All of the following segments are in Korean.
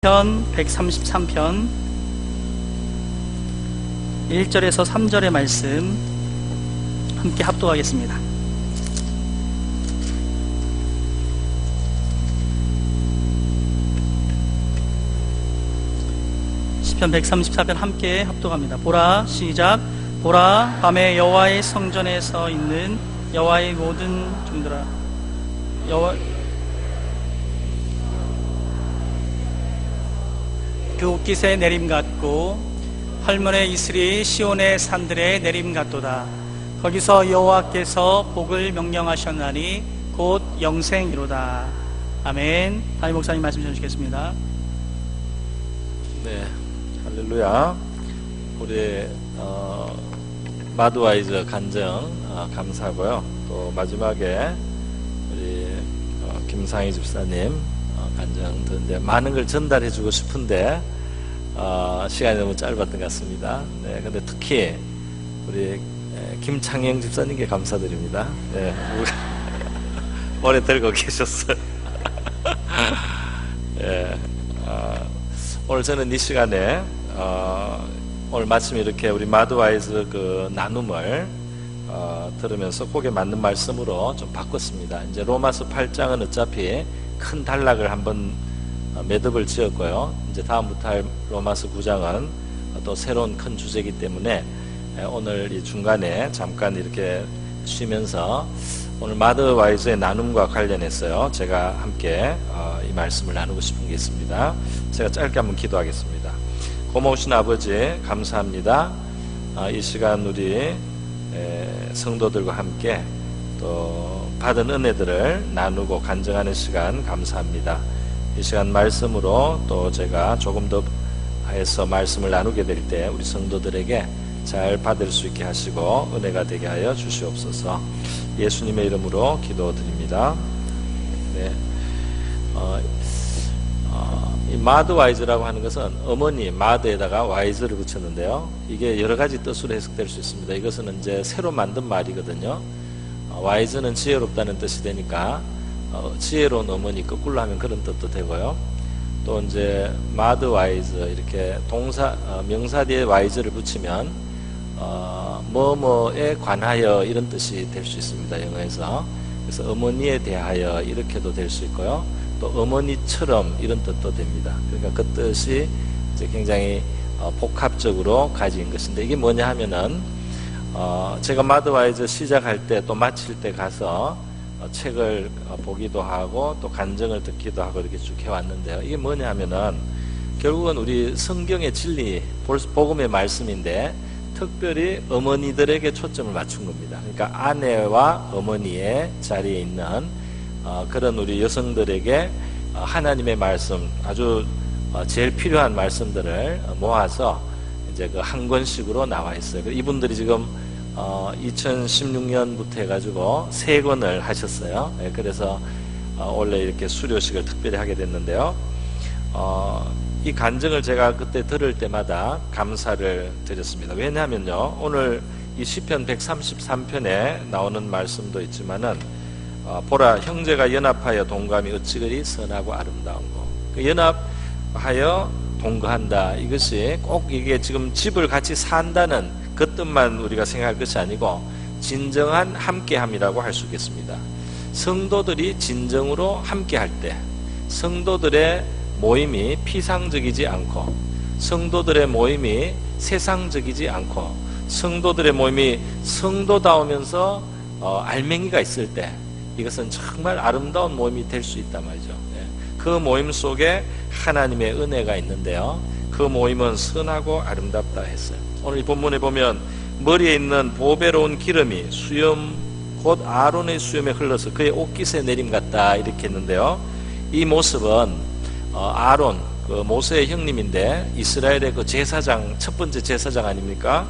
편 133편 1절에서 3절의 말씀 함께 합독하겠습니다. 시편 134편 함께 합독합니다. 보라, 시작. 보라, 밤에 여호와의 성전에 서 있는 여호와의 모든 종들아, 그 옷깃의 내림 같고 헐문의 이슬이 시온의 산들의 내림 같도다. 거기서 여호와께서 복을 명령하셨나니 곧 영생이로다. 아멘. 담임 목사님 말씀 전해주시겠습니다. 네, 할렐루야. 우리 마드와이즈 간증 감사하고요. 또 마지막에 우리 김상희 집사님 간증 듣는데 많은 걸 전달해주고 싶은데 시간이 너무 짧았던 것 같습니다. 네, 근데 특히 우리 김창영 집사님께 감사드립니다. 네, 오래 들고 계셨어요. 네, 오늘 저는 이 시간에 오늘 마침 이렇게 우리 마드와이즈 그 나눔을 들으면서 거기에 맞는 말씀으로 좀 바꿨습니다. 이제 로마서 8장은 어차피 큰 단락을 한번 매듭을 지었고요. 이제 다음부터 할 로마서 9장은 또 새로운 큰 주제이기 때문에 오늘 이 중간에 잠깐 이렇게 쉬면서 오늘 마드와이즈의 나눔과 관련해서요, 제가 함께 이 말씀을 나누고 싶은 게 있습니다. 제가 짧게 한번 기도하겠습니다. 고마우신 아버지 감사합니다. 이 시간 우리 성도들과 함께 또 받은 은혜들을 나누고 간증하는 시간 감사합니다. 이 시간 말씀으로 또 제가 조금 더 해서 말씀을 나누게 될 때 우리 성도들에게 잘 받을 수 있게 하시고 은혜가 되게 하여 주시옵소서. 예수님의 이름으로 기도드립니다. 네. 이 마드와이즈라고 하는 것은 어머니 마드에다가 와이즈를 붙였는데요, 이게 여러 가지 뜻으로 해석될 수 있습니다. 이것은 이제 새로 만든 말이거든요. 와이즈는 지혜롭다는 뜻이 되니까 지혜로운 어머니 거꾸로 하면 그런 뜻도 되고요. 또 이제 마드와이즈 이렇게 동사 명사 뒤에 와이즈를 붙이면 뭐뭐에 관하여 이런 뜻이 될 수 있습니다, 영어에서. 그래서 어머니에 대하여 이렇게도 될 수 있고요, 또 어머니처럼 이런 뜻도 됩니다. 그러니까 그 뜻이 이제 굉장히 복합적으로 가진 것인데, 이게 뭐냐 하면은 제가 마드와이즈 시작할 때 또 마칠 때 가서 책을 보기도 하고 또 간증을 듣기도 하고 이렇게 쭉 해왔는데요, 이게 뭐냐 하면은 결국은 우리 성경의 진리, 복음의 말씀인데 특별히 어머니들에게 초점을 맞춘 겁니다. 그러니까 아내와 어머니의 자리에 있는 그런 우리 여성들에게 하나님의 말씀, 아주 제일 필요한 말씀들을 모아서 이제 그 한 권씩으로 나와 있어요. 이분들이 지금 2016년부터 해가지고 3권을 하셨어요. 그래서 원래 이렇게 수료식을 특별히 하게 됐는데요, 이 간증을 제가 그때 들을 때마다 감사를 드렸습니다. 왜냐하면요, 오늘 이 시편 133편에 나오는 말씀도 있지만은 보라, 형제가 연합하여 동거함이 어찌 그리 선하고 아름다운고. 연합하여 동거한다, 이것이 꼭 이게 지금 집을 같이 산다는 그 뜻만 우리가 생각할 것이 아니고 진정한 함께함이라고 할 수 있겠습니다. 성도들이 진정으로 함께할 때 성도들의 모임이 피상적이지 않고, 성도들의 모임이 세상적이지 않고, 성도들의 모임이 성도다우면서 알맹이가 있을 때 이것은 정말 아름다운 모임이 될 수 있단 말이죠. 그 모임 속에 하나님의 은혜가 있는데요, 그 모임은 선하고 아름답다 했어요. 오늘 이 본문에 보면 머리에 있는 보배로운 기름이 수염 곧 아론의 수염에 흘러서 그의 옷깃에 내림 같다 이렇게 했는데요, 이 모습은 아론, 그 모세의 형님인데 이스라엘의 그 제사장, 첫 번째 제사장 아닙니까?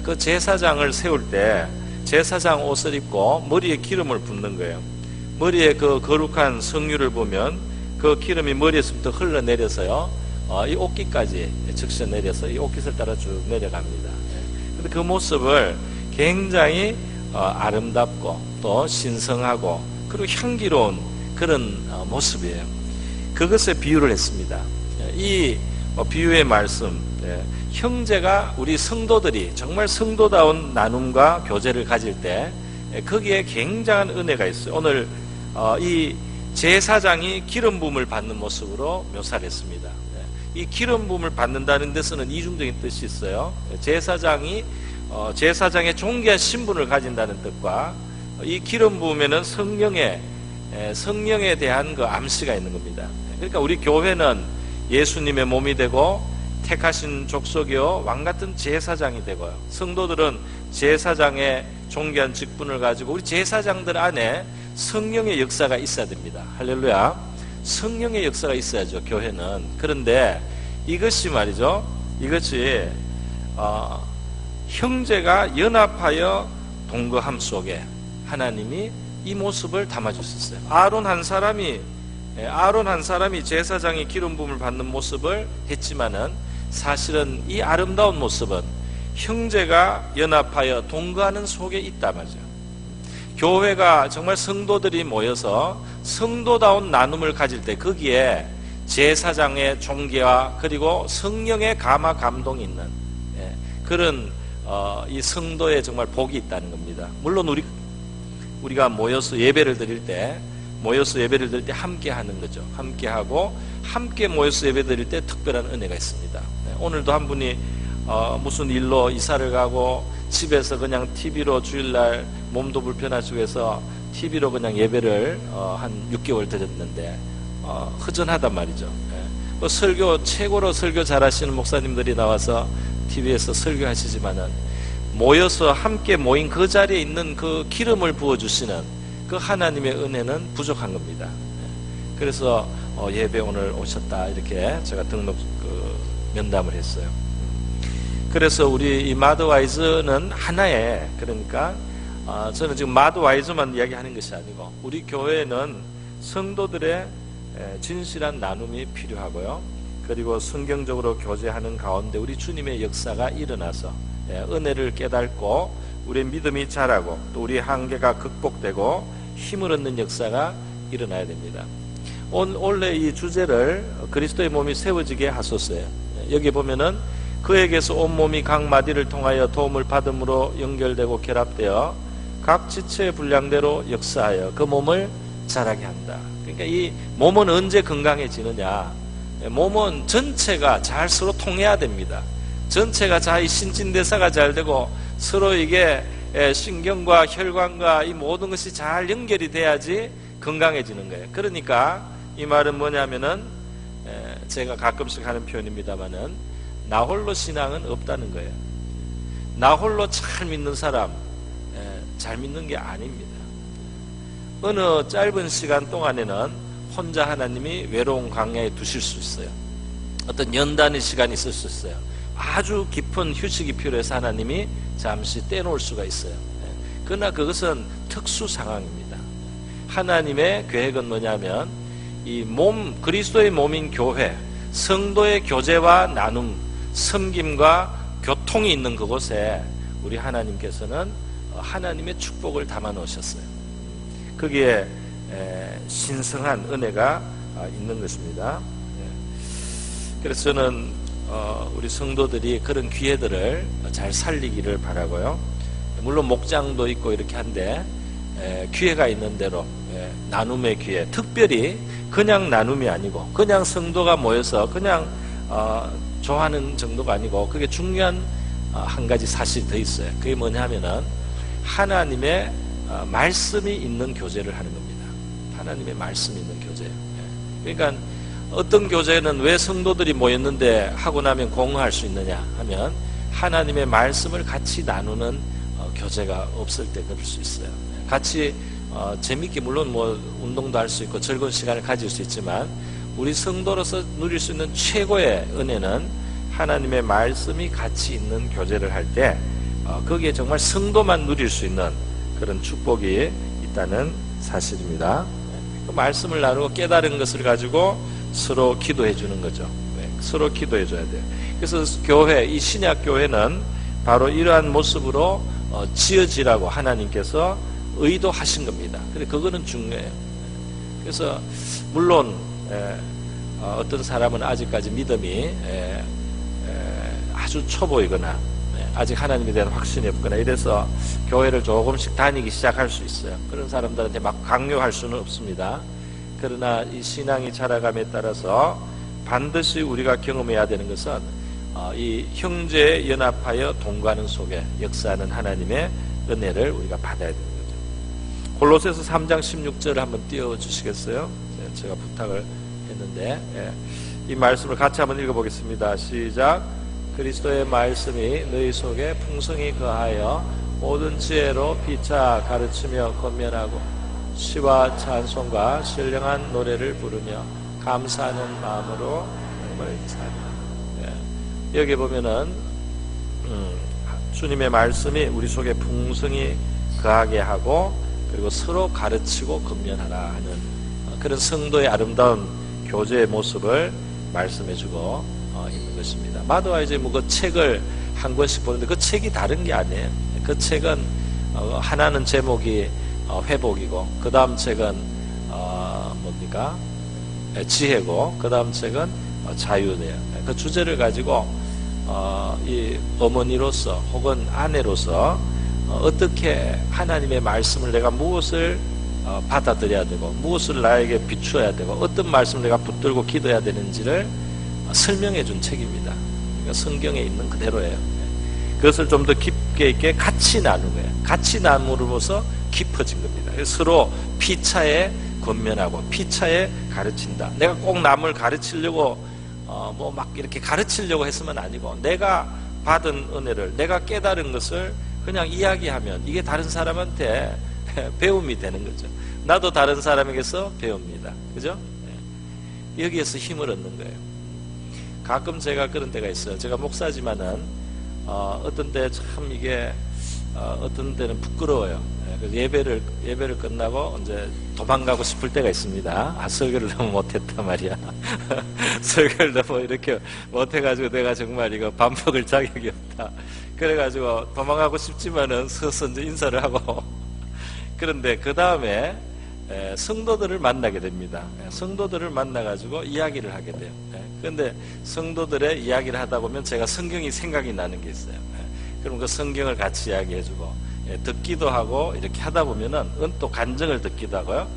그 제사장을 세울 때 제사장 옷을 입고 머리에 기름을 붓는 거예요. 머리에 그 거룩한 성유를 보면 그 기름이 머리에서부터 흘러내려서요, 이 옷깃까지 적셔 내려서 이 옷깃을 따라 쭉 내려갑니다. 근데 그 모습을 굉장히 아름답고 또 신성하고 그리고 향기로운 그런 모습이에요. 그것에 비유를 했습니다. 이 비유의 말씀, 형제가 우리 성도들이 정말 성도다운 나눔과 교제를 가질 때 거기에 굉장한 은혜가 있어요. 오늘 이 제사장이 기름 부음을 받는 모습으로 묘사를 했습니다. 이 기름 부음을 받는다는 데서는 이중적인 뜻이 있어요. 제사장이 제사장의 존귀한 신분을 가진다는 뜻과 이 기름 부음에는 성령에 대한 그 암시가 있는 겁니다. 그러니까 우리 교회는 예수님의 몸이 되고 택하신 족속이요 왕같은 제사장이 되고요. 성도들은 제사장의 존귀한 직분을 가지고 우리 제사장들 안에 성령의 역사가 있어야 됩니다. 할렐루야. 성령의 역사가 있어야죠, 교회는. 그런데 이것이 말이죠, 이것이 형제가 연합하여 동거함 속에 하나님이 이 모습을 담아주셨어요. 아론 한 사람이 제사장이 기름 부음을 받는 모습을 했지만은 사실은 이 아름다운 모습은 형제가 연합하여 동거하는 속에 있다 말이죠. 교회가 정말 성도들이 모여서 성도다운 나눔을 가질 때 거기에 제사장의 존귀와 그리고 성령의 감화 감동이 있는 그런 이 성도의 정말 복이 있다는 겁니다. 물론 우리가 모여서 예배를 드릴 때 함께 하는 거죠. 함께 하고 함께 모여서 예배 드릴 때 특별한 은혜가 있습니다. 오늘도 한 분이 무슨 일로 이사를 가고 집에서 그냥 TV로 주일날 몸도 불편하시고 해서 TV로 그냥 예배를 한 6개월 드렸는데 허전하단 말이죠. 최고로 설교 잘하시는 목사님들이 나와서 TV에서 설교하시지만은 모여서 함께 모인 그 자리에 있는 그 기름을 부어주시는 그 하나님의 은혜는 부족한 겁니다. 그래서 예배 오늘 오셨다 이렇게 제가 등록 면담을 했어요. 그래서 우리 이 마더와이즈는 하나의, 그러니까 저는 지금 마더와이즈만 이야기하는 것이 아니고 우리 교회는 성도들의 진실한 나눔이 필요하고요. 그리고 성경적으로 교제하는 가운데 우리 주님의 역사가 일어나서 은혜를 깨닫고 우리의 믿음이 자라고 또 우리의 한계가 극복되고 힘을 얻는 역사가 일어나야 됩니다. 원래 이 주제를 그리스도의 몸이 세워지게 하소서예요. 여기 보면은 그에게서 온몸이 각 마디를 통하여 도움을 받음으로 연결되고 결합되어 각 지체의 분량대로 역사하여 그 몸을 자라게 한다. 그러니까 이 몸은 언제 건강해지느냐? 몸은 전체가 잘 서로 통해야 됩니다. 전체가 잘 신진대사가 잘 되고 서로 이게 신경과 혈관과 이 모든 것이 잘 연결이 돼야지 건강해지는 거예요. 그러니까 이 말은 뭐냐면은 제가 가끔씩 하는 표현입니다만은 나 홀로 신앙은 없다는 거예요. 나 홀로 잘 믿는 사람 잘 믿는 게 아닙니다. 어느 짧은 시간 동안에는 혼자 하나님이 외로운 광야에 두실 수 있어요. 어떤 연단의 시간이 있을 수 있어요. 아주 깊은 휴식이 필요해서 하나님이 잠시 떼놓을 수가 있어요. 그러나 그것은 특수 상황입니다. 하나님의 계획은 뭐냐면 이 몸, 그리스도의 몸인 교회, 성도의 교제와 나눔, 섬김과 교통이 있는 그곳에 우리 하나님께서는 하나님의 축복을 담아 놓으셨어요. 거기에 신성한 은혜가 있는 것입니다. 그래서 저는 우리 성도들이 그런 기회들을 잘 살리기를 바라고요. 물론 목장도 있고 이렇게 한데 기회가 있는 대로 나눔의 기회, 특별히 그냥 나눔이 아니고 그냥 성도가 모여서 그냥 좋아하는 정도가 아니고 그게 중요한 한 가지 사실이 더 있어요. 그게 뭐냐면은 하나님의 말씀이 있는 교제를 하는 겁니다. 하나님의 말씀이 있는 교제. 그러니까 어떤 교제는 왜 성도들이 모였는데 하고 나면 공허할 수 있느냐 하면 하나님의 말씀을 같이 나누는 교제가 없을 때 그럴 수 있어요. 같이 재밌게 물론 뭐 운동도 할 수 있고 즐거운 시간을 가질 수 있지만 우리 성도로서 누릴 수 있는 최고의 은혜는 하나님의 말씀이 같이 있는 교제를 할 때 거기에 정말 성도만 누릴 수 있는 그런 축복이 있다는 사실입니다. 그 말씀을 나누고 깨달은 것을 가지고 서로 기도해 주는 거죠. 서로 기도해 줘야 돼요. 그래서 교회, 이 신약 교회는 바로 이러한 모습으로 지어지라고 하나님께서 의도하신 겁니다. 그래 그거는 중요해요. 그래서 물론 어떤 사람은 아직까지 믿음이 아주 초보이거나 아직 하나님에 대한 확신이 없거나 이래서 교회를 조금씩 다니기 시작할 수 있어요. 그런 사람들한테 막 강요할 수는 없습니다. 그러나 이 신앙이 자라감에 따라서 반드시 우리가 경험해야 되는 것은 이 형제 연합하여 동거하는 속에 역사하는 하나님의 은혜를 우리가 받아야 되는 거죠. 골로새서 3장 16절을 한번 띄워주시겠어요? 제가 부탁을 했는데 이 말씀을 같이 한번 읽어보겠습니다. 시작. 그리스도의 말씀이 너희 속에 풍성히 거하여 모든 지혜로 피차 가르치며 권면하고 시와 찬송과 신령한 노래를 부르며 감사하는 마음으로 하나님을 찬양하라. 여기 보면은 주님의 말씀이 우리 속에 풍성히 거하게 하고 그리고 서로 가르치고 권면하라 하는 그런 성도의 아름다운 교제의 모습을 말씀해주고 있는 것입니다. 마도와 이제 뭐 그 책을 한 권씩 보는데 그 책이 다른 게 아니에요. 그 책은 하나는 제목이 회복이고 그 다음 책은 뭡니까? 지혜고 그 다음 책은 자유예요. 그 주제를 가지고 이 어머니로서 혹은 아내로서 어떻게 하나님의 말씀을 내가 무엇을 받아들여야 되고 무엇을 나에게 비추어야 되고 어떤 말씀을 내가 붙들고 기도해야 되는지를 설명해 준 책입니다. 그러니까 성경에 있는 그대로예요. 그것을 좀 더 깊게 있게 같이 나누고요. 같이 나눔으로써 깊어진 겁니다. 서로 피차에 권면하고 피차에 가르친다. 내가 꼭 남을 가르치려고 뭐 막 이렇게 가르치려고 했으면 아니고 내가 받은 은혜를 내가 깨달은 것을 그냥 이야기하면 이게 다른 사람한테 배움이 되는 거죠. 나도 다른 사람에게서 배웁니다. 그죠? 여기에서 힘을 얻는 거예요. 가끔 제가 그런 때가 있어요. 제가 목사지만은 어떤 때 참 이게 어떤 때는 부끄러워요. 그래서 예배를 끝나고 이제 도망가고 싶을 때가 있습니다. 설교를 너무 못했다 말이야. 설교를 너무 이렇게 못해가지고 내가 정말 이거 밥 먹을 자격이 없다. 그래가지고 도망가고 싶지만은 서서 이제 인사를 하고 그런데 그 다음에 성도들을 만나게 됩니다. 성도들을 만나가지고 이야기를 하게 돼요. 그런데 성도들의 이야기를 하다 보면 제가 성경이 생각이 나는 게 있어요. 그럼 그 성경을 같이 이야기해주고 듣기도 하고 이렇게 하다 보면은 또 간증을 듣기도 하고요.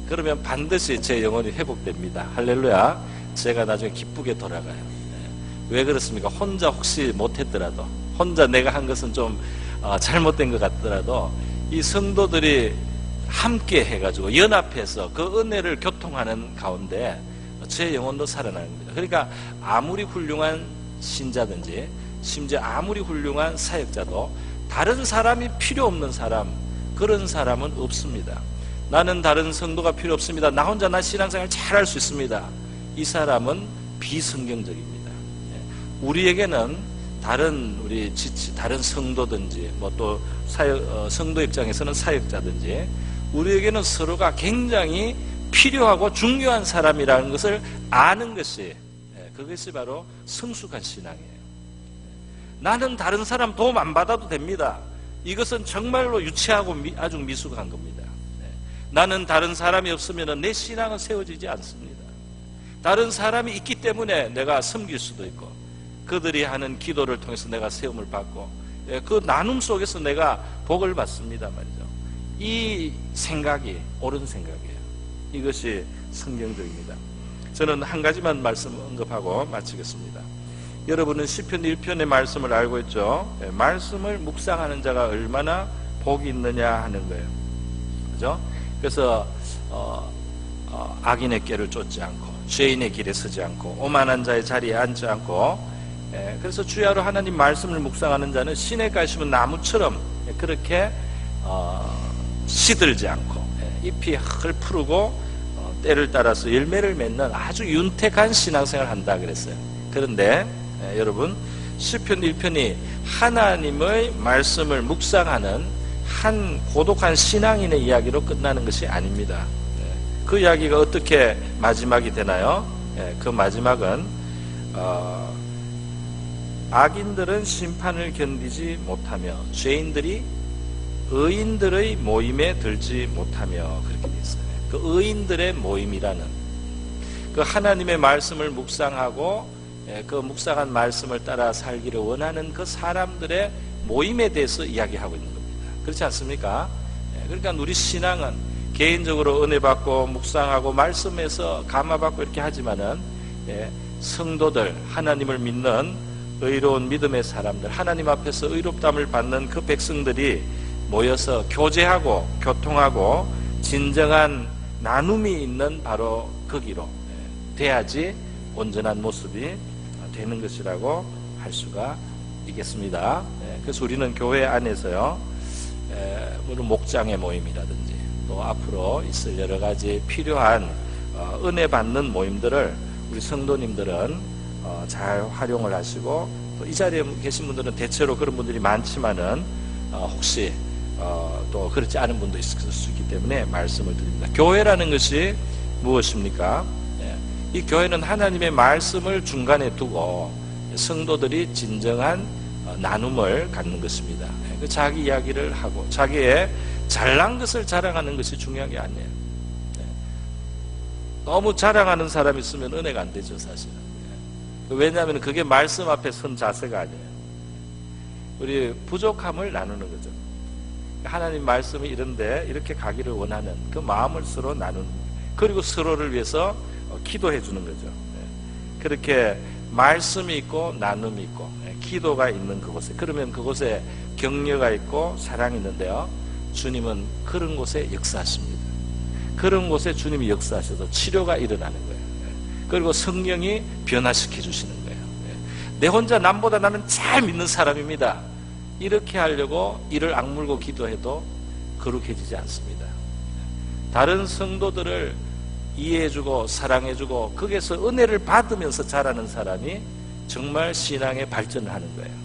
그러면 반드시 제 영혼이 회복됩니다. 할렐루야. 제가 나중에 기쁘게 돌아가요. 왜 그렇습니까? 혼자 혹시 못했더라도 혼자 내가 한 것은 좀 잘못된 것 같더라도 이 성도들이 함께 해가지고 연합해서 그 은혜를 교통하는 가운데 제 영혼도 살아나는 겁니다. 그러니까 아무리 훌륭한 신자든지 심지어 아무리 훌륭한 사역자도 다른 사람이 필요 없는 사람, 그런 사람은 없습니다. 나는 다른 성도가 필요 없습니다. 나 혼자 나 신앙생활 잘할 수 있습니다. 이 사람은 비성경적입니다. 우리에게는 다른 성도든지 뭐 또 성도 입장에서는 사역자든지 우리에게는 서로가 굉장히 필요하고 중요한 사람이라는 것을 아는 것이 그것이 바로 성숙한 신앙이에요. 나는 다른 사람 도움 안 받아도 됩니다. 이것은 정말로 유치하고 아주 미숙한 겁니다. 나는 다른 사람이 없으면 내 신앙은 세워지지 않습니다. 다른 사람이 있기 때문에 내가 섬길 수도 있고 그들이 하는 기도를 통해서 내가 세움을 받고 그 나눔 속에서 내가 복을 받습니다 말이죠. 이 생각이 옳은 생각이에요. 이것이 성경적입니다. 저는 한 가지만 말씀 언급하고 마치겠습니다. 여러분은 시편 1편의 말씀을 알고 있죠? 말씀을 묵상하는 자가 얼마나 복이 있느냐 하는 거예요. 그죠? 그래서 악인의 꾀를 쫓지 않고 죄인의 길에 서지 않고 오만한 자의 자리에 앉지 않고 그래서 주야로 하나님 말씀을 묵상하는 자는 시냇가에 심은 나무처럼 그렇게 시들지 않고 잎이 흙을 푸르고 때를 따라서 열매를 맺는 아주 윤택한 신앙생활을 한다 그랬어요. 그런데 여러분 시편 1편이 하나님의 말씀을 묵상하는 한 고독한 신앙인의 이야기로 끝나는 것이 아닙니다. 그 이야기가 어떻게 마지막이 되나요? 그 마지막은 악인들은 심판을 견디지 못하며 죄인들이 의인들의 모임에 들지 못하며 그렇게 되어 있어요. 그 의인들의 모임이라는 그 하나님의 말씀을 묵상하고 그 묵상한 말씀을 따라 살기를 원하는 그 사람들의 모임에 대해서 이야기하고 있는 겁니다. 그렇지 않습니까? 그러니까 우리 신앙은 개인적으로 은혜 받고 묵상하고 말씀에서 감화받고 이렇게 하지만은 성도들, 하나님을 믿는 의로운 믿음의 사람들, 하나님 앞에서 의롭다함을 받는 그 백성들이 모여서 교제하고 교통하고 진정한 나눔이 있는 바로 거기로 돼야지 온전한 모습이 되는 것이라고 할 수가 있겠습니다. 그래서 우리는 교회 안에서요, 물론 목장의 모임이라든지 또 앞으로 있을 여러 가지 필요한 은혜 받는 모임들을 우리 성도님들은 잘 활용을 하시고, 또 이 자리에 계신 분들은 대체로 그런 분들이 많지만은 혹시 또 그렇지 않은 분도 있을 수 있기 때문에 말씀을 드립니다. 교회라는 것이 무엇입니까? 이 교회는 하나님의 말씀을 중간에 두고 성도들이 진정한 나눔을 갖는 것입니다. 자기 이야기를 하고 자기의 잘난 것을 자랑하는 것이 중요한 게 아니에요. 너무 자랑하는 사람이 있으면 은혜가 안 되죠, 사실은. 왜냐하면 그게 말씀 앞에 선 자세가 아니에요. 우리 부족함을 나누는 거죠. 하나님 말씀이 이런데 이렇게 가기를 원하는 그 마음을 서로 나누는, 그리고 서로를 위해서 기도해 주는 거죠. 그렇게 말씀이 있고 나눔이 있고 기도가 있는 그곳에, 그러면 그곳에 격려가 있고 사랑이 있는데요, 주님은 그런 곳에 역사하십니다. 그런 곳에 주님이 역사하셔서 치료가 일어나는 거예요. 그리고 성령이 변화시켜 주시는 거예요. 내 혼자 남보다 나는 잘 믿는 사람입니다, 이렇게 하려고 이를 악물고 기도해도 거룩해지지 않습니다. 다른 성도들을 이해해주고 사랑해주고 거기에서 은혜를 받으면서 자라는 사람이 정말 신앙의 발전을 하는 거예요.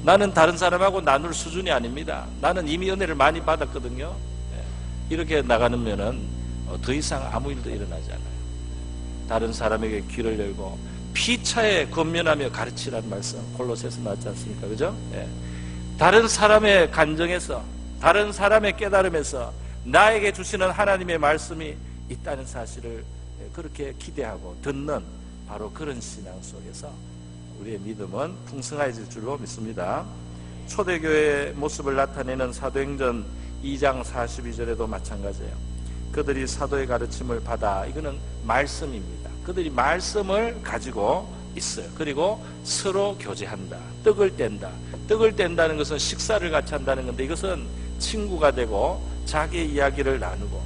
나는 다른 사람하고 나눌 수준이 아닙니다. 나는 이미 은혜를 많이 받았거든요. 이렇게 나가면은 더 이상 아무 일도 일어나지 않아요. 다른 사람에게 귀를 열고 피차에 권면하며 가르치라는 말씀 골로새서 나왔지 않습니까? 그죠? 다른 사람의 간정에서, 다른 사람의 깨달음에서 나에게 주시는 하나님의 말씀이 있다는 사실을 그렇게 기대하고 듣는 바로 그런 신앙 속에서 우리의 믿음은 풍성해질 줄로 믿습니다. 초대교회의 모습을 나타내는 사도행전 2장 42절에도 마찬가지예요. 그들이 사도의 가르침을 받아, 이거는 말씀입니다. 그들이 말씀을 가지고 있어요. 그리고 서로 교제한다. 떡을 뗀다. 떡을 뗀다는 것은 식사를 같이 한다는 건데, 이것은 친구가 되고 자기의 이야기를 나누고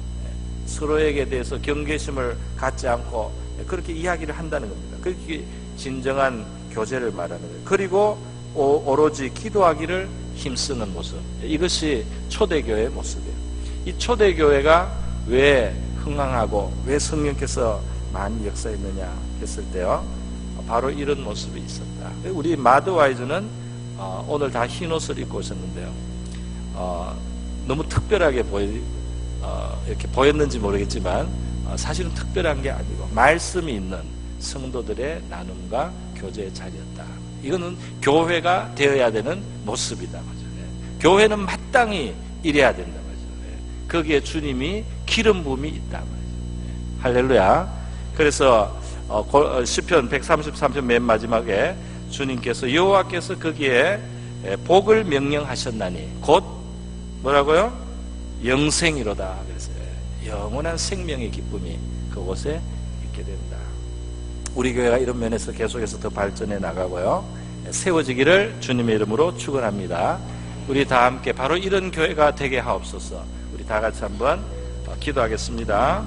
서로에게 대해서 경계심을 갖지 않고 그렇게 이야기를 한다는 겁니다. 그렇게 진정한 교제를 말하는 거예요. 그리고 오로지 기도하기를 힘쓰는 모습, 이것이 초대교회의 모습이에요. 이 초대교회가 왜 흥황하고 왜 성령께서 많이 역사했느냐 했을 때요, 바로 이런 모습이 있었다. 우리 마드와이즈는 오늘 다 흰옷을 입고 오셨는데요, 너무 특별하게 이렇게 보였는지 모르겠지만 사실은 특별한 게 아니고 말씀이 있는 성도들의 나눔과 교제의 자리였다. 이거는 교회가 되어야 되는 모습이다. 교회는 마땅히 이래야 된다. 거기에 주님이 기름 부음이 있다. 할렐루야. 그래서 시편 133편 맨 마지막에 주님께서, 여호와께서 거기에 복을 명령하셨나니 곧 뭐라고요? 영생이로다. 그래서 영원한 생명의 기쁨이 그곳에 있게 된다. 우리 교회가 이런 면에서 계속해서 더 발전해 나가고요, 세워지기를 주님의 이름으로 축원합니다. 우리 다 함께 바로 이런 교회가 되게 하옵소서. 우리 다 같이 한번 기도하겠습니다.